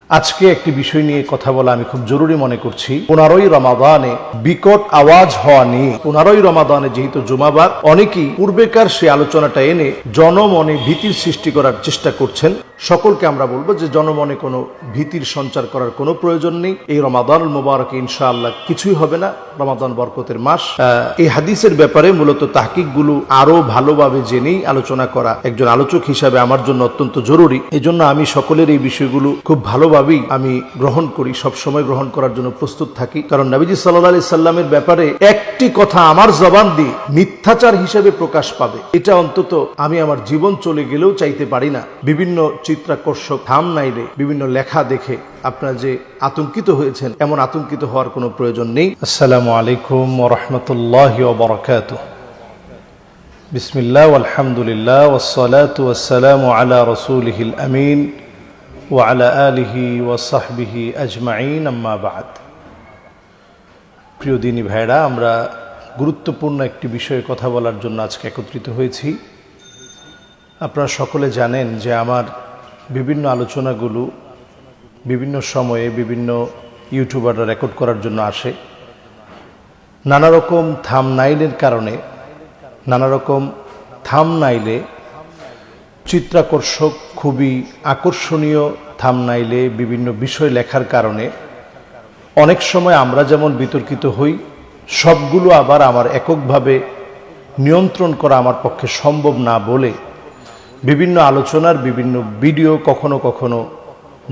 আজকে একটি বিষয় নিয়ে কথা বলা আমি খুব জরুরি মনে করছি। 15ই রমাদানে বিকট আওয়াজ হওয়া নিয়ে 15ই রমাদানে যেহেতু জুমাবার, অনেকেই পূর্বেকার সেই আলোচনাটা এনে জনমনে ভীতির সৃষ্টি করার চেষ্টা করছেন। সকলকে আমরা বলবো যে জনমনে কোনো ভীতির সঞ্চার করার কোনো প্রয়োজন নেই। এই রমাদানুল মুবারকে ইনশাআল্লাহ কিছুই হবে না। রমাদান বরকতের মাস। এই হাদিসের ব্যাপারে মূলত তাহকিকগুলো আরো ভালোভাবে জেনেই আলোচনা করা একজন আলোচক হিসাবে আমার জন্য অত্যন্ত জরুরি। এই জন্য আমি সকলের এই বিষয়গুলো খুব ভালোভাবেই আমি গ্রহণ করি, সবসময় গ্রহণ করার জন্য প্রস্তুত থাকি। কারণ নবীজি সাল্লাল্লাহু আলাইহি সাল্লামের ব্যাপারে একটি কথা আমার জবান দিয়ে মিথ্যাচার হিসেবে প্রকাশ পাবে, এটা অন্তত আমি আমার জীবন চলে গেলেও চাইতে পারি না। বিভিন্ন চিত্রাকর্ষক থাম্বনেইলে বিভিন্ন লেখা দেখে আপনারা যে আতঙ্কিত হয়েছেন, এমন আতঙ্কিত হওয়ার কোনো প্রয়োজন নেই। আসসালামু আলাইকুম ওয়া রাহমাতুল্লাহি ওয়া বারাকাতুহু। বিসমিল্লাহ আলহামদুলিল্লাহ ওয়াসসালাতু ওয়াসসালামু আলা রাসূলিহিল আমিন ওয়া আলা আলিহি ওয়া সাহবিহি আজমাইন, আম্মা বা'দ। প্রিয় দিনী ভাইরা, আমরা গুরুত্বপূর্ণ একটি বিষয়ে কথা বলার জন্য আজকে একত্রিত হয়েছি। আপনারা সকলে জানেন যে আমার বিভিন্ন আলোচনাগুলো বিভিন্ন সময়ে বিভিন্ন ইউটিউবাররা রেকর্ড করার জন্য আসে। নানা রকম থাম্বনেইলের কারণে, নানা রকম থাম্বনেইলে চিত্রাকর্ষক, খুবই আকর্ষণীয় থাম্বনেইলে বিভিন্ন বিষয় লেখার কারণে অনেক সময় আমরা যেমন বিতর্কিত হই, সবগুলো আবার আমার এককভাবে নিয়ন্ত্রণ করা আমার পক্ষে সম্ভব না বলে বিভিন্ন আলোচনার বিভিন্ন ভিডিও কখনো কখনো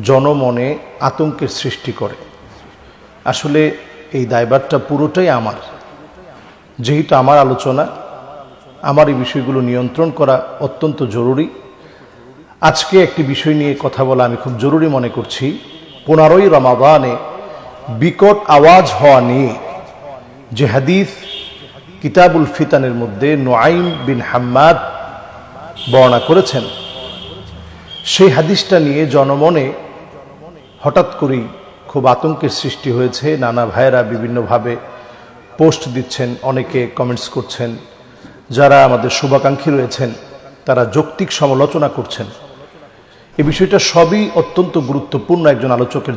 জনমনে আতঙ্কের সৃষ্টি করে। আসলে এই দায়ভারটা পুরোটাই আমার। যেহেতু আমার আলোচনা, আমার এই বিষয়গুলো নিয়ন্ত্রণ করা অত্যন্ত জরুরি। আজকে একটি বিষয় নিয়ে কথা বলা আমি খুব জরুরি মনে করছি। 15ই রমাদানে বিকট আওয়াজ হওয়া নিয়ে যে হাদিস কিতাবুল ফিতানের মধ্যে নুআইম বিন হাম্মাদ বর্ণনা করেছেন, সেই হাদিসটা নিয়ে জনমনে হঠাৎ করেই খুব আতঙ্কের সৃষ্টি হয়েছে। নানা ভাইয়েরা বিভিন্নভাবে পোস্ট দিচ্ছেন, অনেকে কমেন্টস করছেন। যারা আমাদের শুভাকাঙ্ক্ষী রয়েছেন তারা যৌক্তিক সমালোচনা করছেন। এই বিষয়টা সবই অত্যন্ত গুরুত্বপূর্ণ একজন আলোচকের